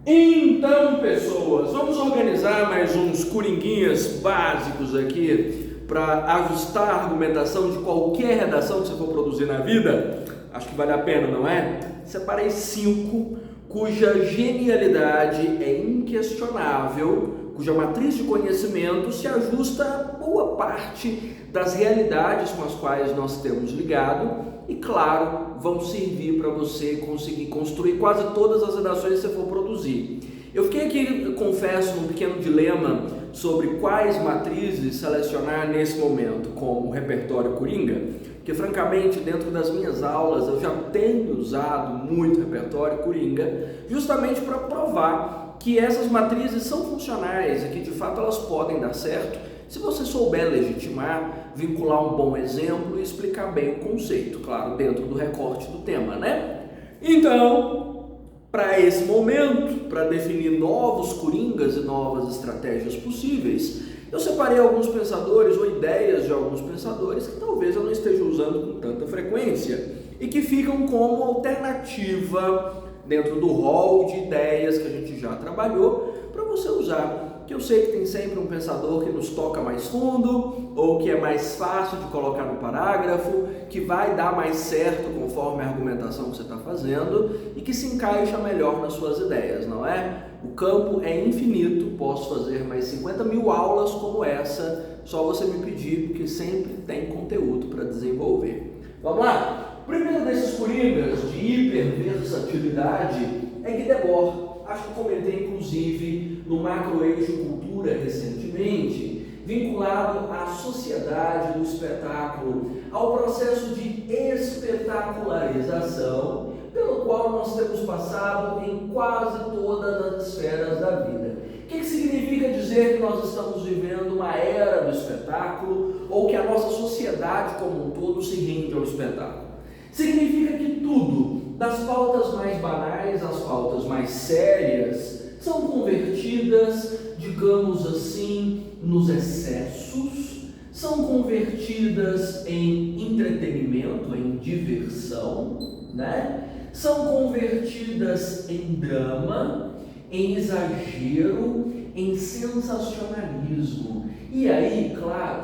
Então, pessoas, vamos organizar mais uns coringuinhas básicos aqui para ajustar a argumentação de qualquer redação que você for produzir na vida? Acho que vale a pena, não é? Separei 5 cuja genialidade é inquestionável, cuja matriz de conhecimento se ajusta a boa parte das realidades com as quais nós temos ligado e, claro, vão servir para você conseguir construir quase todas as redações que você for produzir. Eu fiquei aqui, confesso, num pequeno dilema sobre quais matrizes selecionar nesse momento como repertório coringa, porque francamente dentro das minhas aulas eu já tenho usado muito repertório coringa justamente para provar que essas matrizes são funcionais e que de fato elas podem dar certo se você souber legitimar, vincular um bom exemplo e explicar bem o conceito, claro, dentro do recorte do tema, né? Então, para esse momento, para definir novos coringas e novas estratégias possíveis, eu separei alguns pensadores ou ideias de alguns pensadores que talvez eu não esteja usando com tanta frequência e que ficam como alternativa dentro do rol de ideias que a gente já trabalhou para você usar. Que eu sei que tem sempre um pensador que nos toca mais fundo ou que é mais fácil de colocar no parágrafo, que vai dar mais certo conforme a argumentação que você está fazendo e que se encaixa melhor nas suas ideias, não é? O campo é infinito, posso fazer mais 50 mil aulas como essa, só você me pedir, porque sempre tem conteúdo para desenvolver. Vamos lá? O primeiro desses coringas de hiperversatilidade é Guy Debord. Acho que comentei inclusive no Macroeixo Cultura recentemente, vinculado à sociedade do espetáculo, ao processo de espetacularização, pelo qual nós temos passado em quase todas as esferas da vida. O que significa dizer que nós estamos vivendo uma era do espetáculo ou que a nossa sociedade como um todo se rende ao espetáculo? Significa que tudo, das pautas mais banais às pautas mais sérias, são convertidas, digamos assim, nos excessos, são convertidas em entretenimento, em diversão, né? São convertidas em drama, em exagero, em sensacionalismo. E aí, claro,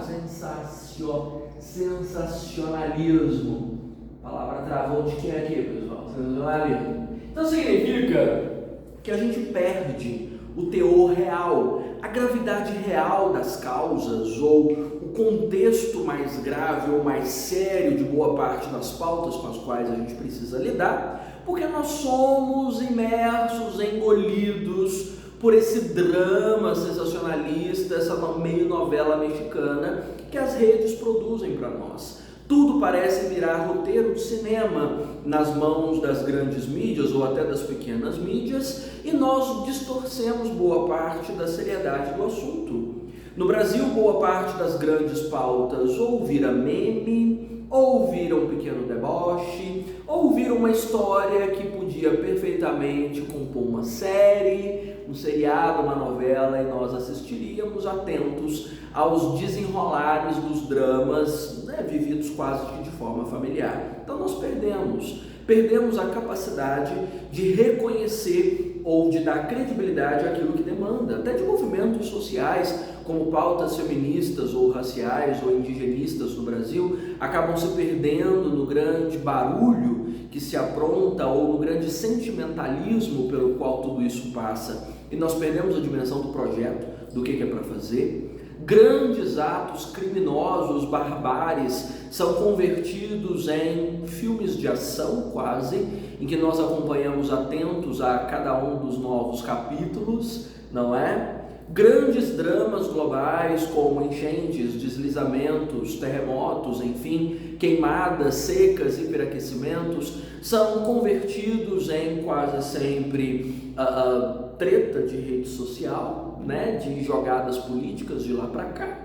sensacionalismo. A palavra travou de quem aqui, pessoal? Sensacionalismo. Então significa que a gente perde o teor real, a gravidade real das causas ou o contexto mais grave ou mais sério de boa parte das pautas com as quais a gente precisa lidar, porque nós somos imersos, engolidos por esse drama sensacionalista, essa meio novela mexicana que as redes produzem para nós. Tudo parece virar roteiro de cinema nas mãos das grandes mídias ou até das pequenas mídias e nós distorcemos boa parte da seriedade do assunto. No Brasil, boa parte das grandes pautas ou vira meme, ou vira um pequeno deboche, ou vira uma história que podia perfeitamente compor uma série, um seriado, uma novela, e nós assistiríamos atentos aos desenrolares dos dramas, né, vividos quase que de forma familiar. Então nós perdemos a capacidade de reconhecer ou de dar credibilidade àquilo que demanda, até de movimentos sociais, como pautas feministas ou raciais ou indigenistas no Brasil, acabam se perdendo no grande barulho que se apronta ou no grande sentimentalismo pelo qual tudo isso passa. E nós perdemos a dimensão do projeto, do que é para fazer. Grandes atos criminosos, barbáries, são convertidos em filmes de ação quase, em que nós acompanhamos atentos a cada um dos novos capítulos, não é? Grandes dramas globais como enchentes, deslizamentos, terremotos, enfim, queimadas, secas, hiperaquecimentos, são convertidos em quase sempre treta de rede social, né? De jogadas políticas de lá para cá.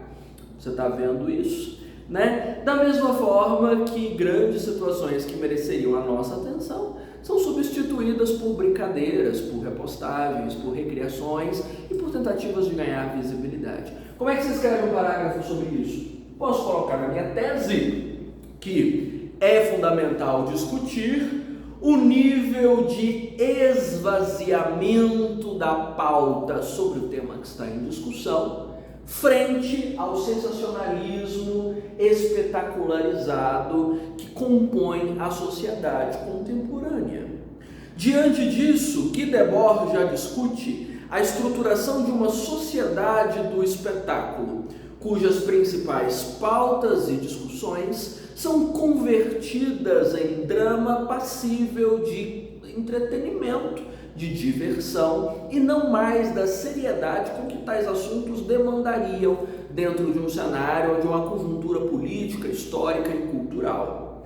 Você está vendo isso? Né? Da mesma forma que grandes situações que mereceriam a nossa atenção são substituídas por brincadeiras, por repostagens, por recriações e por tentativas de ganhar visibilidade. Como é que se escreve um parágrafo sobre isso? Posso colocar na minha tese que é fundamental discutir o nível de esvaziamento da pauta sobre o tema que está em discussão, frente ao sensacionalismo espetacularizado que compõe a sociedade contemporânea. Diante disso, Guy Debord já discute a estruturação de uma sociedade do espetáculo, cujas principais pautas e discussões são convertidas em drama passível de entretenimento, de diversão e não mais da seriedade com que tais assuntos demandariam dentro de um cenário ou de uma conjuntura política, histórica e cultural.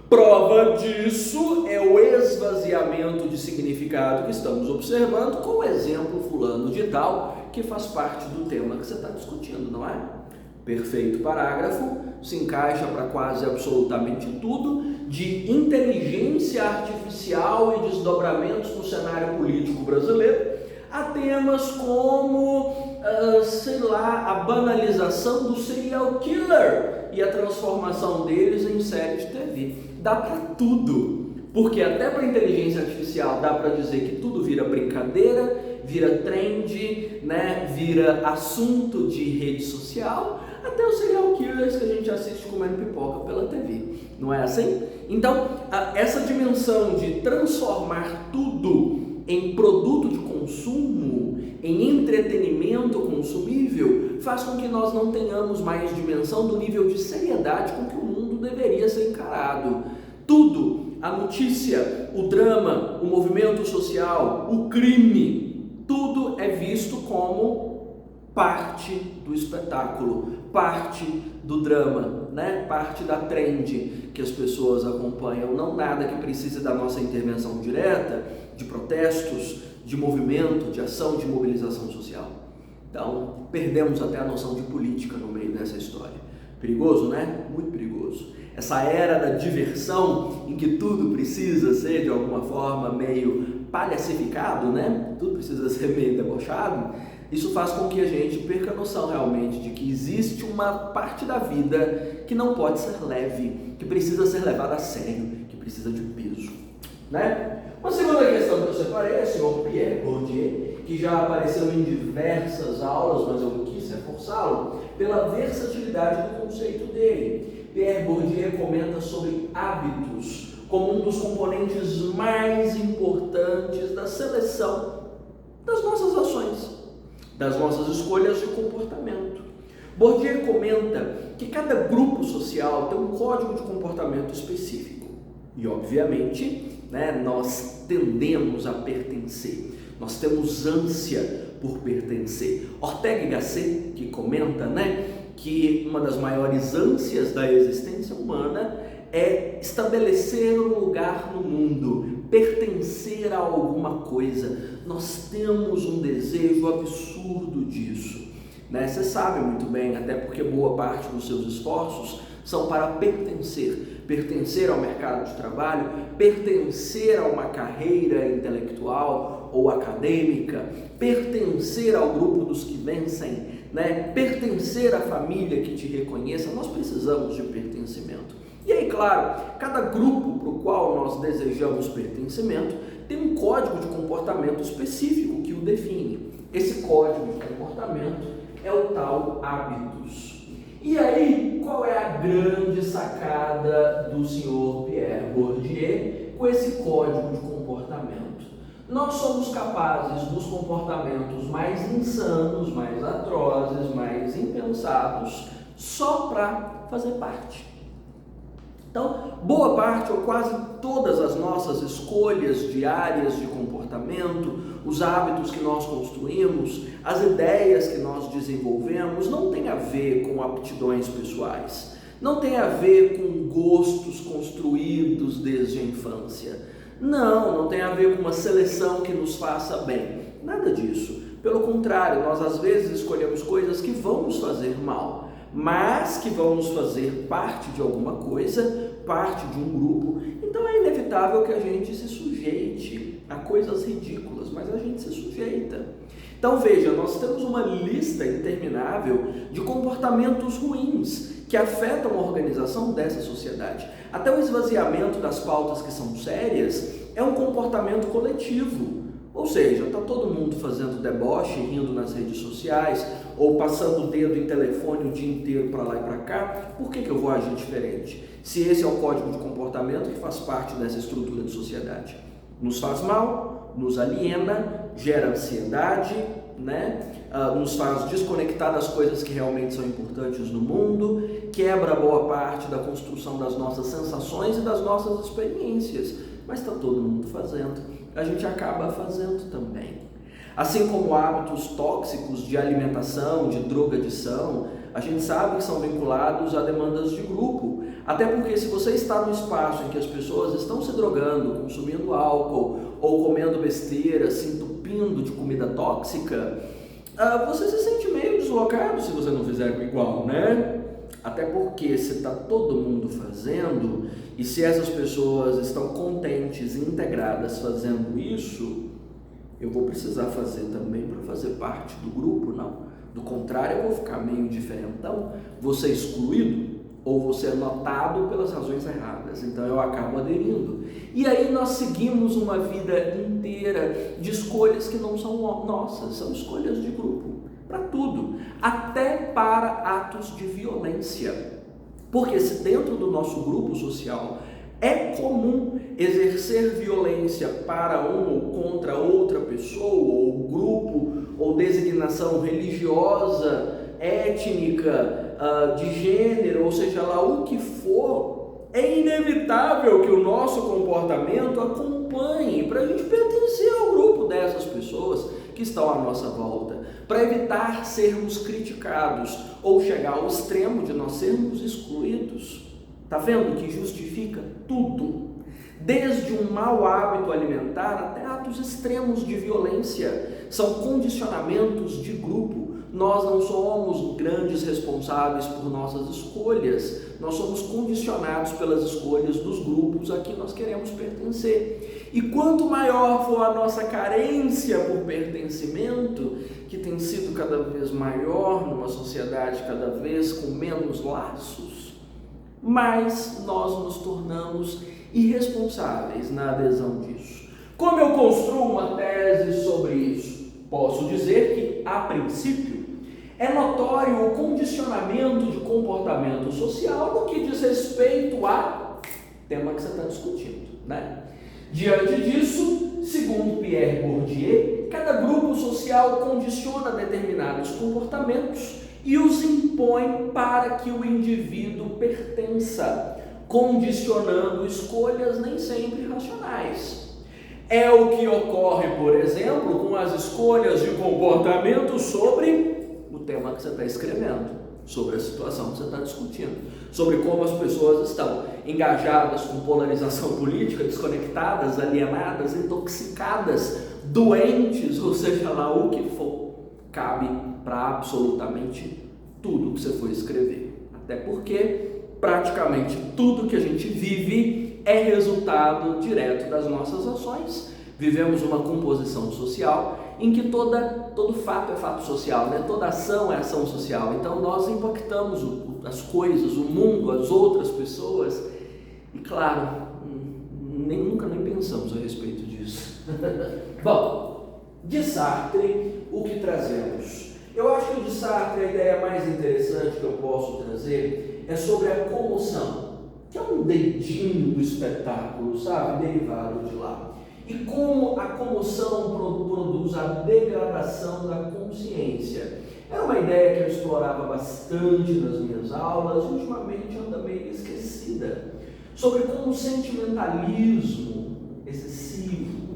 Prova disso é o esvaziamento de significado que estamos observando com o exemplo fulano de tal, que faz parte do tema que você está discutindo, não é? Perfeito parágrafo, se encaixa para quase absolutamente tudo, de inteligência artificial e desdobramentos no cenário político brasileiro, a temas como, a banalização do serial killer e a transformação deles em série de TV. Dá para tudo, porque até para inteligência artificial dá para dizer que tudo vira brincadeira, vira trend, né? Vira assunto de rede social, até os serial killers que a gente assiste comendo pipoca pela TV, não é assim? Então, essa dimensão de transformar tudo em produto de consumo, em entretenimento consumível, faz com que nós não tenhamos mais dimensão do nível de seriedade com que o mundo deveria ser encarado. Tudo, a notícia, o drama, o movimento social, o crime, tudo é visto como parte do espetáculo, parte do drama, né? Parte da trend que as pessoas acompanham, não nada que precise da nossa intervenção direta, de protestos, de movimento, de ação, de mobilização social. Então, perdemos até a noção de política no meio dessa história. Perigoso, né? Muito perigoso. Essa era da diversão, em que tudo precisa ser, de alguma forma, meio palhacificado, né? Tudo precisa ser meio debochado. Isso faz com que a gente perca a noção realmente de que existe uma parte da vida que não pode ser leve, que precisa ser levada a sério, que precisa de peso, né? Uma segunda questão que eu separei é o senhor Pierre Bourdieu, que já apareceu em diversas aulas, mas eu quis reforçá-lo pela versatilidade do conceito dele. Pierre Bourdieu comenta sobre hábitos como um dos componentes mais importantes da seleção das nossas ações, das nossas escolhas de comportamento. Bourdieu comenta que cada grupo social tem um código de comportamento específico e, obviamente, né, nós tendemos a pertencer, nós temos ânsia por pertencer. Ortega y Gasset, que comenta, né, que uma das maiores ânsias da existência humana é estabelecer um lugar no mundo, pertencer a alguma coisa. Nós temos um desejo absurdo disso, né? Você sabe muito bem, até porque boa parte dos seus esforços são para pertencer ao mercado de trabalho, pertencer a uma carreira intelectual ou acadêmica, pertencer ao grupo dos que vencem, né? Pertencer à família que te reconheça. Nós precisamos de pertencimento. E aí, claro, cada grupo para o qual nós desejamos pertencimento tem um código de comportamento específico que o define. Esse código de comportamento é o tal hábitos. E aí, qual é a grande sacada do senhor Pierre Bourdieu com esse código de comportamento? Nós somos capazes dos comportamentos mais insanos, mais atrozes, mais impensados, só para fazer parte. Então, boa parte ou quase todas as nossas escolhas diárias de comportamento, os hábitos que nós construímos, as ideias que nós desenvolvemos, não tem a ver com aptidões pessoais, não tem a ver com gostos construídos desde a infância, não tem a ver com uma seleção que nos faça bem, nada disso. Pelo contrário, nós às vezes escolhemos coisas que vão nos fazer mal, mas que vão nos fazer parte de alguma coisa, parte de um grupo. Então é inevitável que a gente se sujeite a coisas ridículas, mas a gente se sujeita. Então veja, nós temos uma lista interminável de comportamentos ruins que afetam a organização dessa sociedade. Até o esvaziamento das pautas que são sérias é um comportamento coletivo. Ou seja, está todo mundo fazendo deboche, rindo nas redes sociais, ou passando o dedo em telefone o dia inteiro para lá e para cá, por que eu vou agir diferente? Se esse é o código de comportamento que faz parte dessa estrutura de sociedade. Nos faz mal, nos aliena, gera ansiedade, né? Nos faz desconectar das coisas que realmente são importantes no mundo, quebra boa parte da construção das nossas sensações e das nossas experiências. Mas está todo mundo fazendo, a gente acaba fazendo também. Assim como hábitos tóxicos de alimentação, de drogadição, a gente sabe que são vinculados a demandas de grupo. Até porque se você está num espaço em que as pessoas estão se drogando, consumindo álcool ou comendo besteira, se entupindo de comida tóxica, você se sente meio deslocado se você não fizer igual, né? Até porque se está todo mundo fazendo e se essas pessoas estão contentes e integradas fazendo isso, eu vou precisar fazer também para fazer parte do grupo, não? Do contrário, eu vou ficar meio diferentão, vou ser excluído ou vou ser notado pelas razões erradas, então eu acabo aderindo. E aí nós seguimos uma vida inteira de escolhas que não são nossas, são escolhas de grupo, para tudo, até para atos de violência. Porque se dentro do nosso grupo social é comum exercer violência para um ou contra outra pessoa, ou grupo, ou designação religiosa, étnica, de gênero, ou seja lá o que for, é inevitável que o nosso comportamento acompanhe para a gente pertencer ao grupo dessas pessoas que estão à nossa volta, para evitar sermos criticados ou chegar ao extremo de nós sermos excluídos. Está vendo que justifica tudo? Desde um mau hábito alimentar até atos extremos de violência. São condicionamentos de grupo. Nós não somos grandes responsáveis por nossas escolhas. Nós somos condicionados pelas escolhas dos grupos a que nós queremos pertencer. E quanto maior for a nossa carência por pertencimento, que tem sido cada vez maior numa sociedade cada vez com menos laços, mais nós nos tornamos irresponsáveis na adesão disso. Como eu construo uma tese sobre isso? Posso dizer que, a princípio, é notório o condicionamento de comportamento social no que diz respeito ao tema que você está discutindo, né? Diante disso, segundo Pierre Bourdieu, cada grupo social condiciona determinados comportamentos e os impõe para que o indivíduo pertença, condicionando escolhas nem sempre racionais. É o que ocorre, por exemplo, com as escolhas de comportamento sobre o tema que você está escrevendo, sobre a situação que você está discutindo, sobre como as pessoas estão engajadas com polarização política, desconectadas, alienadas, intoxicadas, doentes, ou seja lá o que for, cabe para absolutamente tudo que você for escrever. Até porque praticamente tudo que a gente vive é resultado direto das nossas ações. Vivemos uma composição social em que todo fato é fato social, né? Toda ação é ação social. Então nós impactamos as coisas, o mundo, as outras pessoas e, claro, nunca nem pensamos a respeito disso. Bom, de Sartre, o que trazemos? Eu acho que de Sartre a ideia mais interessante que eu posso trazer é sobre a comoção, que é um dedinho do espetáculo, sabe, derivado de lá. E como a comoção produz a degradação da consciência. Era uma ideia que eu explorava bastante nas minhas aulas, ultimamente anda meio esquecida, sobre como o sentimentalismo excessivo,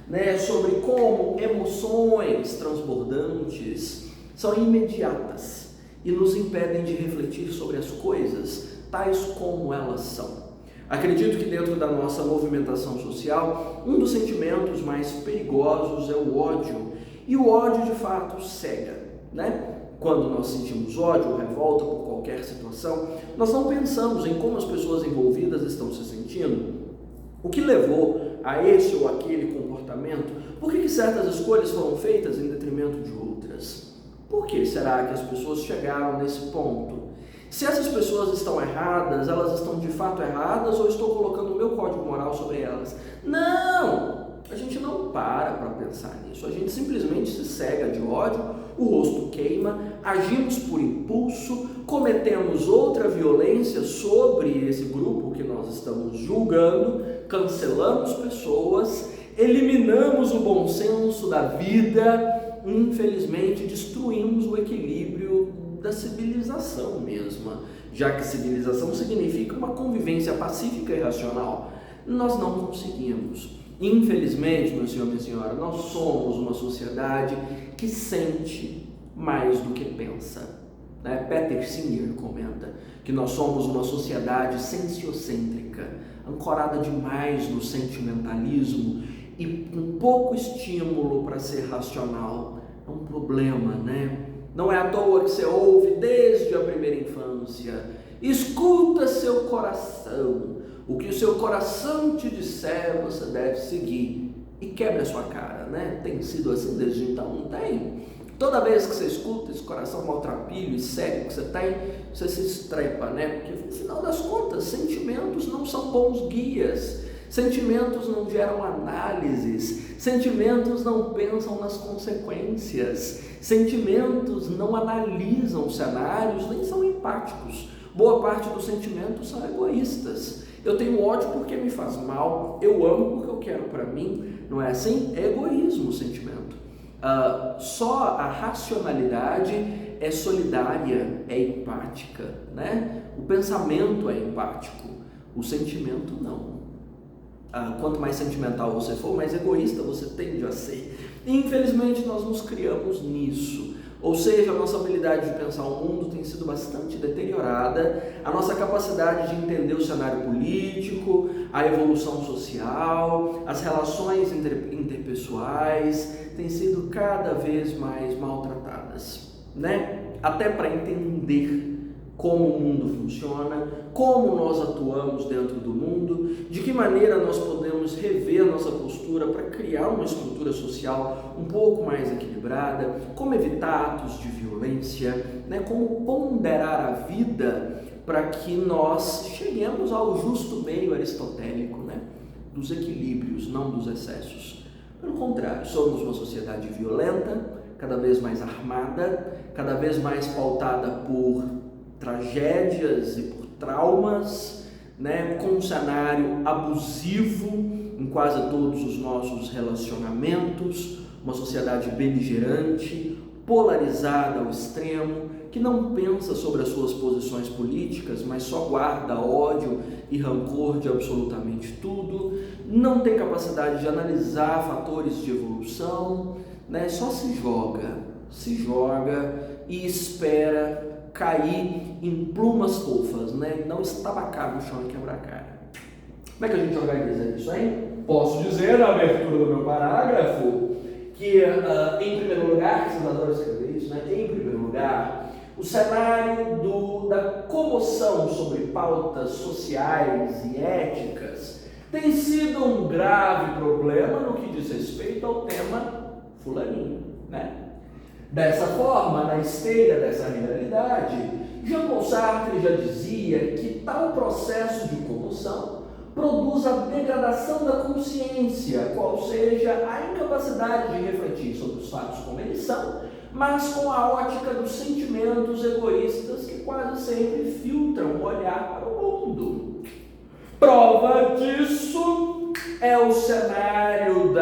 né, sobre como emoções transbordantes são imediatas e nos impedem de refletir sobre as coisas tais como elas são. Acredito que dentro da nossa movimentação social, um dos sentimentos mais perigosos é o ódio, e o ódio de fato cega, né? Quando nós sentimos ódio ou revolta por qualquer situação, nós não pensamos em como as pessoas envolvidas estão se sentindo, o que levou a esse ou aquele comportamento, por que certas escolhas foram feitas em detrimento de outras. Por que será que as pessoas chegaram nesse ponto? Se essas pessoas estão erradas, elas estão de fato erradas ou estou colocando o meu código moral sobre elas? Não! A gente não para pensar nisso, a gente simplesmente se cega de ódio, o rosto queima, agimos por impulso, cometemos outra violência sobre esse grupo que nós estamos julgando, cancelamos pessoas, eliminamos o bom senso da vida, infelizmente destruímos o equilíbrio da civilização mesma, já que civilização significa uma convivência pacífica e racional. Nós não conseguimos. Infelizmente, meu senhor, minha senhora, nós somos uma sociedade que sente mais do que pensa. Peter Singer comenta que nós somos uma sociedade sensiocêntrica, ancorada demais no sentimentalismo e com pouco estímulo para ser racional. É um problema, né? Não é à toa que você ouve desde a primeira infância: escuta seu coração, o que o seu coração te disser você deve seguir, e quebra a sua cara, né? Tem sido assim desde então? Não tem? Toda vez que você escuta esse coração maltrapilho e cego que você tem, você se estrepa, né? Porque no final das contas, sentimentos não são bons guias, sentimentos não geram análises, sentimentos não pensam nas consequências, sentimentos não analisam cenários, nem são empáticos. Boa parte dos sentimentos são egoístas. Eu tenho ódio porque me faz mal, eu amo porque eu quero para mim, não é assim? É egoísmo o sentimento. Só a racionalidade é solidária, é empática, né? O pensamento é empático, o sentimento não. Quanto mais sentimental você for, mais egoísta você tende a ser. Infelizmente nós nos criamos nisso. Ou seja, a nossa habilidade de pensar o mundo tem sido bastante deteriorada, a nossa capacidade de entender o cenário político, a evolução social, as relações interpessoais têm sido cada vez mais maltratadas, né? Até para entender como o mundo funciona, como nós atuamos dentro do mundo, de que maneira nós podemos rever a nossa postura para criar uma estrutura social um pouco mais equilibrada, como evitar atos de violência, né? Como ponderar a vida para que nós cheguemos ao justo meio aristotélico, né? Dos equilíbrios, não dos excessos. Pelo contrário, somos uma sociedade violenta, cada vez mais armada, cada vez mais pautada por tragédias e por traumas, né, com um cenário abusivo em quase todos os nossos relacionamentos, uma sociedade beligerante, polarizada ao extremo, que não pensa sobre as suas posições políticas, mas só guarda ódio e rancor de absolutamente tudo, não tem capacidade de analisar fatores de evolução, né, só se joga e espera cair em plumas fofas, né? Não estabacar no chão e quebrar a cara. Como é que a gente organiza isso, hein? Posso dizer, na abertura do meu parágrafo, que em primeiro lugar, vocês adoram escrever isso, né? Em primeiro lugar, o cenário da comoção sobre pautas sociais e éticas tem sido um grave problema no que diz respeito ao tema fulaninho, né? Dessa forma, na esteira dessa realidade, Jean-Paul Sartre já dizia que tal processo de comoção produz a degradação da consciência, qual seja a incapacidade de refletir sobre os fatos como eles são, mas com a ótica dos sentimentos egoístas que quase sempre filtram o olhar para o mundo. Prova disso é o cenário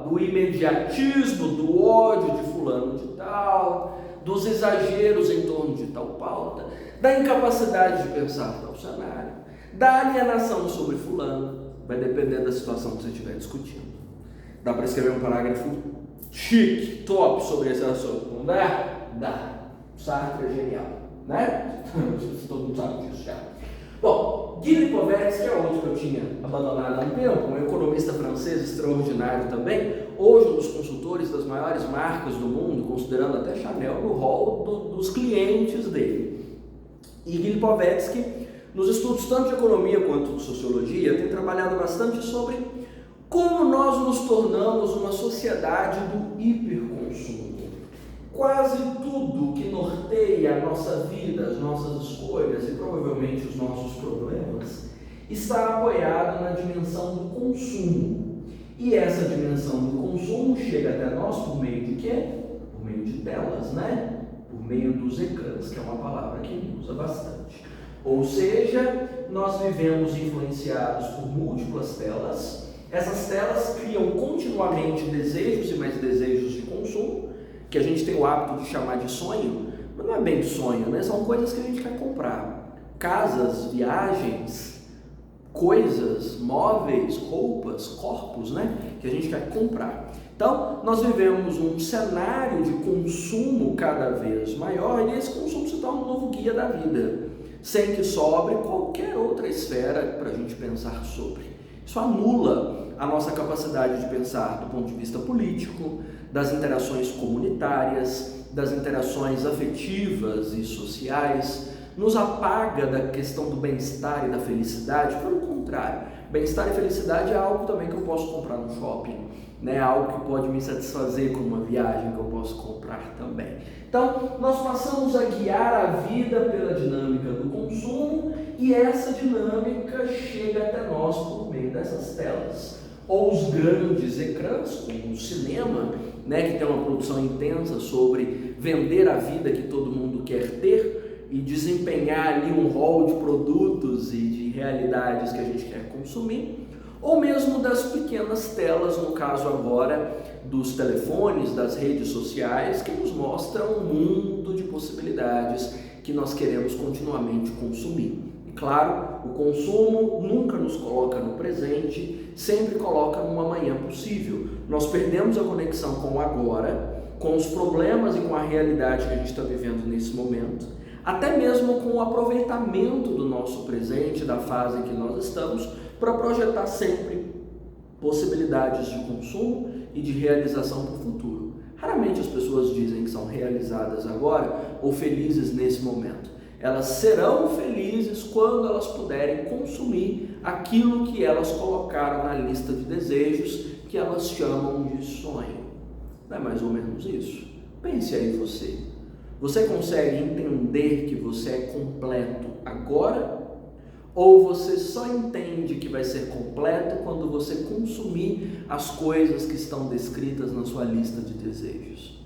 do imediatismo, do ódio de fulano de tal, dos exageros em torno de tal pauta, da incapacidade de pensar tal cenário, da alienação sobre fulano. Vai depender da situação que você estiver discutindo. Dá para escrever um parágrafo chique, top sobre esse assunto, não dá? Dá. Sartre é genial, né? Todo mundo sabe disso já. Bom, Guy Lipovetsky é outro que eu tinha abandonado há um tempo, um economista francês extraordinário também, hoje um dos consultores das maiores marcas do mundo, considerando até Chanel no hall dos clientes dele. E Guy Lipovetsky, nos estudos tanto de economia quanto de sociologia, tem trabalhado bastante sobre como nós nos tornamos uma sociedade do hiperconsumo. Quase tudo que norteia que a nossa vida, as nossas escolhas e provavelmente os nossos problemas está apoiado na dimensão do consumo. E essa dimensão do consumo chega até nós por meio de quê? Por meio de telas, né? Por meio dos ecrãs, que é uma palavra que ele usa bastante. Ou seja, nós vivemos influenciados por múltiplas telas. Essas telas criam continuamente desejos e mais desejos de consumo, que a gente tem o hábito de chamar de sonho, mas não é bem sonho, né? São coisas que a gente quer comprar. Casas, viagens, coisas, móveis, roupas, corpos, né? Que a gente quer comprar. Então, nós vivemos um cenário de consumo cada vez maior e esse consumo se torna um novo guia da vida, sem que sobre qualquer outra esfera para a gente pensar sobre. Isso anula a nossa capacidade de pensar do ponto de vista político, das interações comunitárias, das interações afetivas e sociais, nos apaga da questão do bem-estar e da felicidade. Pelo contrário, bem-estar e felicidade é algo também que eu posso comprar no shopping, né? Algo que pode me satisfazer com uma viagem que eu posso comprar também. Então, nós passamos a guiar a vida pela dinâmica do consumo e essa dinâmica chega até nós por meio dessas telas. Ou os grandes ecrãs, como o cinema, né, que tem uma produção intensa sobre vender a vida que todo mundo quer ter e desempenhar ali um rol de produtos e de realidades que a gente quer consumir, ou mesmo das pequenas telas, no caso agora dos telefones, das redes sociais, que nos mostram um mundo de possibilidades que nós queremos continuamente consumir. E claro, o consumo nunca nos coloca no presente, sempre coloca numa amanhã possível. Nós perdemos a conexão com o agora, com os problemas e com a realidade que a gente está vivendo nesse momento, até mesmo com o aproveitamento do nosso presente, da fase em que nós estamos, para projetar sempre possibilidades de consumo e de realização para o futuro. Raramente as pessoas dizem que são realizadas agora ou felizes nesse momento. Elas serão felizes quando elas puderem consumir aquilo que elas colocaram na lista de desejos, que elas chamam de sonho. Não é mais ou menos isso? Pense aí você. Você consegue entender que você é completo agora? Ou você só entende que vai ser completo quando você consumir as coisas que estão descritas na sua lista de desejos?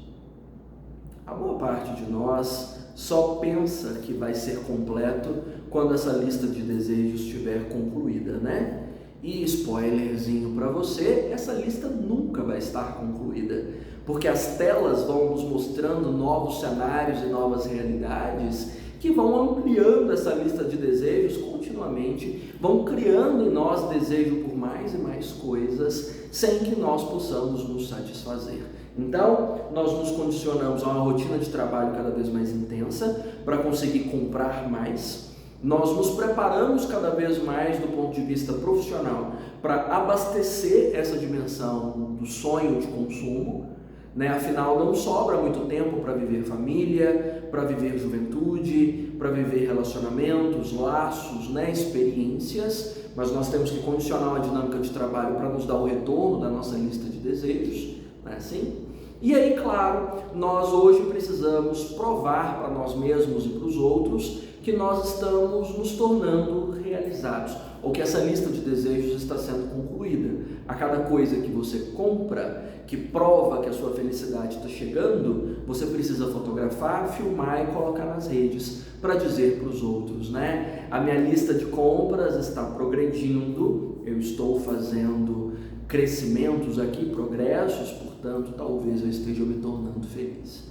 A boa parte de nós só pensa que vai ser completo quando essa lista de desejos estiver concluída, né? E spoilerzinho para você, essa lista nunca vai estar concluída, porque as telas vão nos mostrando novos cenários e novas realidades que vão ampliando essa lista de desejos continuamente, vão criando em nós desejo por mais e mais coisas, sem que nós possamos nos satisfazer. Então, nós nos condicionamos a uma rotina de trabalho cada vez mais intensa para conseguir comprar mais. Nós nos preparamos cada vez mais do ponto de vista profissional para abastecer essa dimensão do sonho de consumo, né? Afinal, não sobra muito tempo para viver família, para viver juventude, para viver relacionamentos, laços, né? Experiências, mas nós temos que condicionar uma dinâmica de trabalho para nos dar o retorno da nossa lista de desejos, não é assim? E aí, claro, nós hoje precisamos provar para nós mesmos e para os outros que nós estamos nos tornando realizados, ou que essa lista de desejos está sendo concluída. A cada coisa que você compra, que prova que a sua felicidade está chegando, você precisa fotografar, filmar e colocar nas redes para dizer para os outros, né? A minha lista de compras está progredindo, eu estou fazendo crescimentos aqui, progressos, portanto, talvez eu esteja me tornando feliz.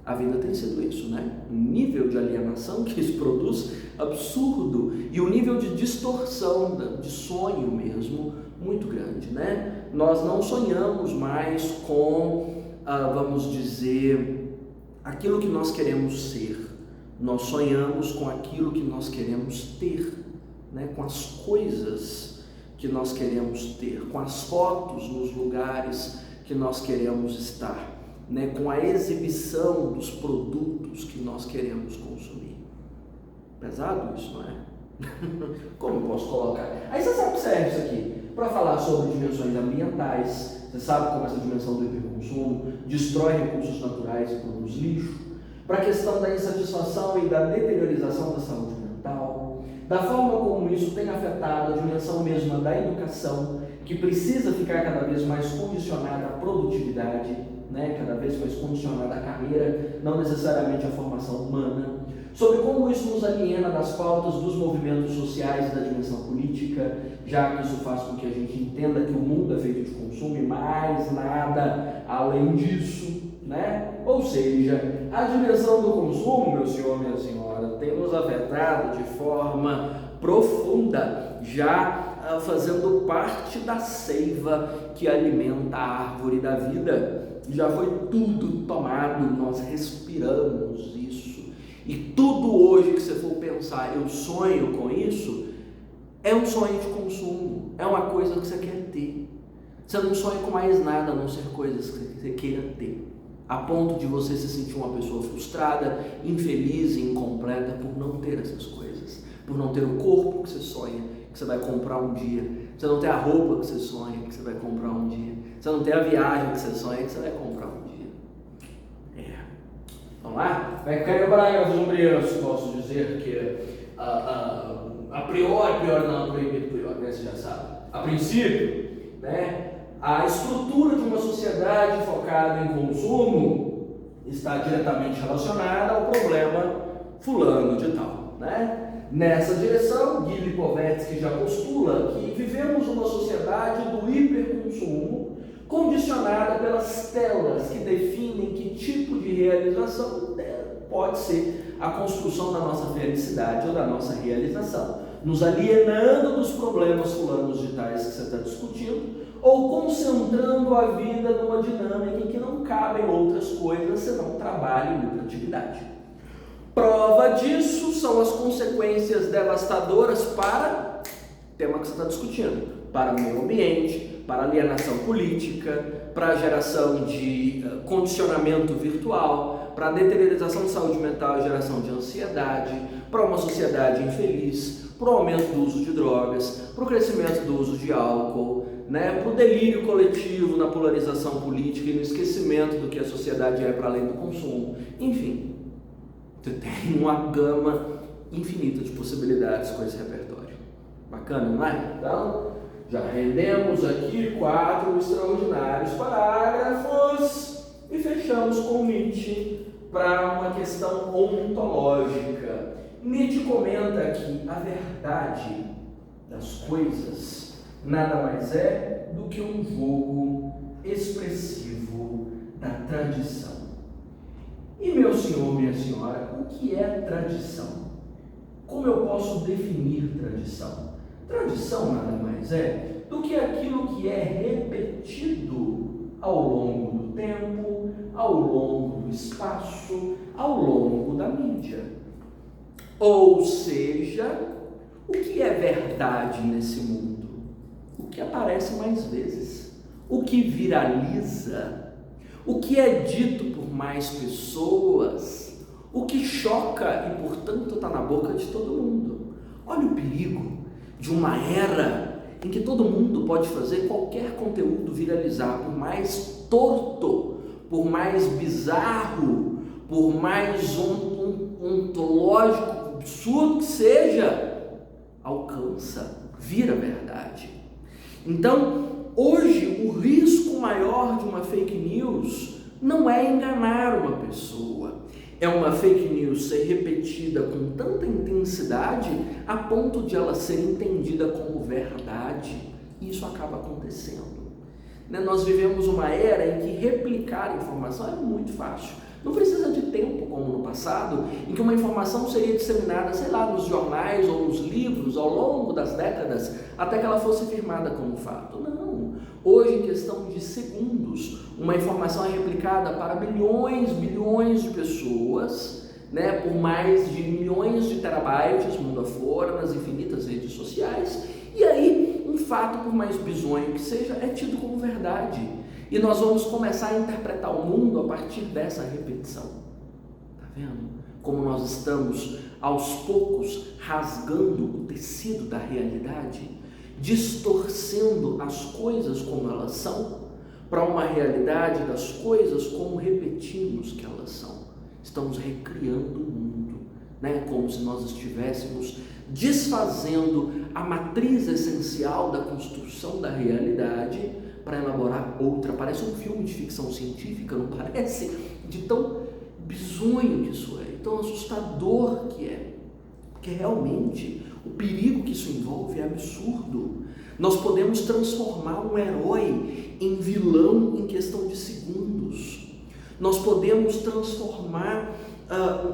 A vida tem sido isso, né? O nível de alienação que isso produz, absurdo, e o nível de distorção, de sonho mesmo, muito grande, né? Nós não sonhamos mais com, vamos dizer, aquilo que nós queremos ser. Nós sonhamos com aquilo que nós queremos ter, né? Com as coisas que nós queremos ter, com as fotos nos lugares que nós queremos estar, né? Com a exibição dos produtos que nós queremos consumir. Pesado isso, não é? Como eu posso colocar? Aí você sabe que serve isso aqui para falar sobre dimensões ambientais. Você sabe como essa dimensão do hiperconsumo destrói recursos naturais e produz lixo. para a questão da insatisfação e da deteriorização da saúde mental, da forma como isso tem afetado a dimensão mesma da educação, que precisa ficar cada vez mais condicionada à produtividade, né? Cada vez mais condicionada à carreira, não necessariamente à formação humana, sobre como isso nos aliena das pautas dos movimentos sociais e da dimensão política, já que isso faz com que a gente entenda que o mundo é feito de consumo e mais nada além disso, né? Ou seja, a dimensão do consumo, meu senhor, minha senhora, tem nos afetado de forma profunda, já fazendo parte da seiva que alimenta a árvore da vida. Já foi tudo tomado, nós respiramos isso. E tudo hoje que você for pensar, eu sonho com isso, é um sonho de consumo, é uma coisa que você quer ter. Você não sonha com mais nada a não ser coisas que você queira ter, a ponto de você se sentir uma pessoa frustrada, infeliz e incompleta por não ter essas coisas, por não ter o corpo que você sonha, que você vai comprar um dia, você não ter a roupa que você sonha, que você vai comprar um dia, você não ter a viagem que você sonha, que você vai comprar um dia. Vamos lá? Vai cair no parágrafo sombrio, posso dizer que a priori não, proibido priori, né? Você já sabe. A princípio, né, a estrutura de uma sociedade focada em consumo está diretamente relacionada ao problema fulano de tal, né? Nessa direção, Guy Lipovetsky já postula que vivemos uma sociedade do hiperconsumo, condicionada pelas telas que definem que tipo de realização pode ser a construção da nossa felicidade ou da nossa realização, nos alienando dos problemas fulanos de tais que você está discutindo, ou concentrando a vida numa dinâmica em que não cabem outras coisas senão trabalho e lucratividade. Prova disso são as consequências devastadoras para o tema que você está discutindo, para o meio ambiente, para a alienação política, para a geração de condicionamento virtual, para a deteriorização de saúde mental e geração de ansiedade, para uma sociedade infeliz, para o aumento do uso de drogas, para o crescimento do uso de álcool, né, para o delírio coletivo na polarização política e no esquecimento do que a sociedade é para além do consumo. Enfim, você tem uma gama infinita de possibilidades com esse repertório. Bacana, não é? Então, já rendemos aqui 4 extraordinários parágrafos e fechamos com Nietzsche para uma questão ontológica. Nietzsche comenta que a verdade das coisas nada mais é do que um jogo expressivo da tradição. E meu senhor, minha senhora, o que é tradição? Como eu posso definir tradição? Tradição nada mais é do que aquilo que é repetido ao longo do tempo, ao longo do espaço, ao longo da mídia. Ou seja, o que é verdade nesse mundo? O que aparece mais vezes? O que viraliza? O que é dito por mais pessoas? O que choca e, portanto, está na boca de todo mundo? Olha o perigo de uma era em que todo mundo pode fazer qualquer conteúdo viralizar, por mais torto, por mais bizarro, por mais ontológico, absurdo que seja, alcança, vira verdade. Então, hoje, o risco maior de uma fake news não é enganar uma pessoa, é uma fake news ser repetida com tanta intensidade a ponto de ela ser entendida como verdade. E isso acaba acontecendo. Nós vivemos uma era em que replicar informação é muito fácil. Não precisa de tempo, como no passado, em que uma informação seria disseminada, sei lá, nos jornais ou nos livros ao longo das décadas, até que ela fosse firmada como fato. Não. Hoje, em questão de segundos, uma informação é replicada para bilhões de pessoas, né, por mais de milhões de terabytes mundo afora, nas infinitas redes sociais, e aí um fato, por mais bizonho que seja, é tido como verdade. E nós vamos começar a interpretar o mundo a partir dessa repetição. Tá vendo? Como nós estamos, aos poucos, rasgando o tecido da realidade, distorcendo as coisas como elas são, para uma realidade das coisas como repetimos que elas são. Estamos recriando o mundo, né? Como se nós estivéssemos desfazendo a matriz essencial da construção da realidade para elaborar outra. Parece um filme de ficção científica, não parece? De tão bizonho que isso é, tão assustador que é. Porque realmente o perigo que isso envolve é absurdo. Nós podemos transformar um herói em vilão em questão de segundos. Nós podemos transformar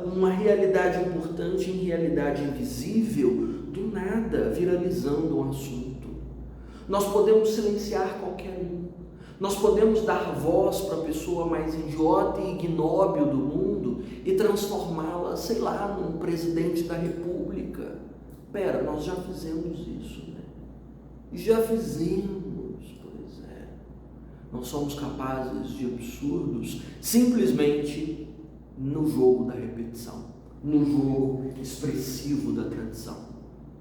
uma realidade importante em realidade invisível do nada, viralizando um assunto. Nós podemos silenciar qualquer um. Nós podemos dar voz para a pessoa mais idiota e ignóbil do mundo e transformá-la, sei lá, num presidente da república. Pera, nós já fizemos isso, né? Já fizemos, pois é. Nós somos capazes de absurdos simplesmente no jogo da repetição, no jogo expressivo da tradição.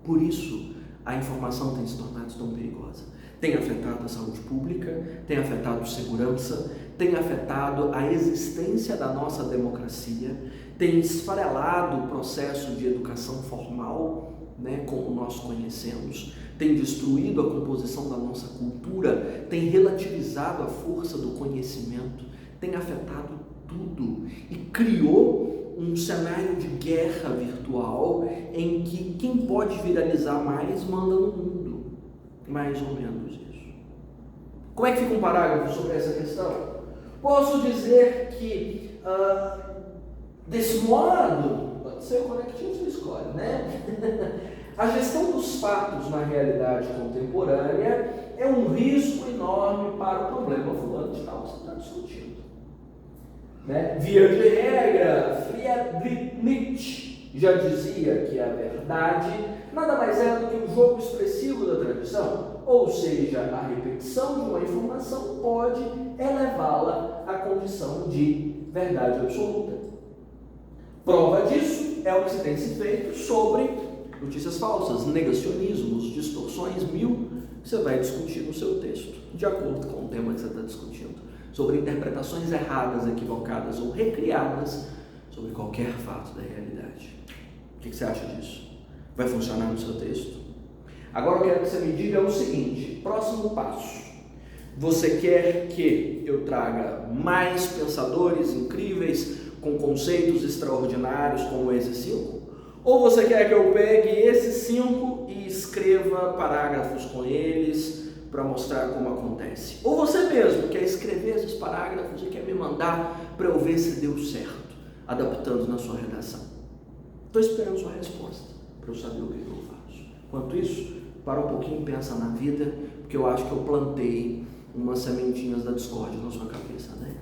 Por isso, a informação tem se tornado tão perigosa. Tem afetado a saúde pública, tem afetado a segurança, tem afetado a existência da nossa democracia, tem esfarelado o processo de educação formal, né, como nós conhecemos, tem destruído a composição da nossa cultura, tem relativizado a força do conhecimento, tem afetado tudo e criou um cenário de guerra virtual em que quem pode viralizar mais manda no mundo. Mais ou menos isso. Como é que fica um parágrafo sobre essa questão? Posso dizer que, desse modo, pode ser o conectivo, você escolhe, né? A gestão dos fatos na realidade contemporânea é um risco enorme para o problema fulano de tal que você está discutindo. Né? Via de regra, Friedrich Nietzsche já dizia que a verdade nada mais é do que um jogo expressivo da tradição, ou seja, a repetição de uma informação pode elevá-la à condição de verdade absoluta. Prova disso é o que se tem se feito sobre notícias falsas, negacionismos, distorções mil, que você vai discutir no seu texto, de acordo com o tema que você está discutindo, sobre interpretações erradas, equivocadas ou recriadas sobre qualquer fato da realidade. O que você acha disso? Vai funcionar no seu texto? Agora eu quero que você me diga o seguinte: próximo passo. Você quer que eu traga mais pensadores incríveis com conceitos extraordinários como esses 5? Ou você quer que eu pegue esses 5 e escreva parágrafos com eles para mostrar como acontece? Ou você mesmo quer escrever esses parágrafos e quer me mandar para eu ver se deu certo, adaptando na sua redação? Estou esperando sua resposta para eu saber o que eu faço. Enquanto isso, para um pouquinho e pensa na vida, porque eu acho que eu plantei umas sementinhas da discórdia na sua cabeça, né?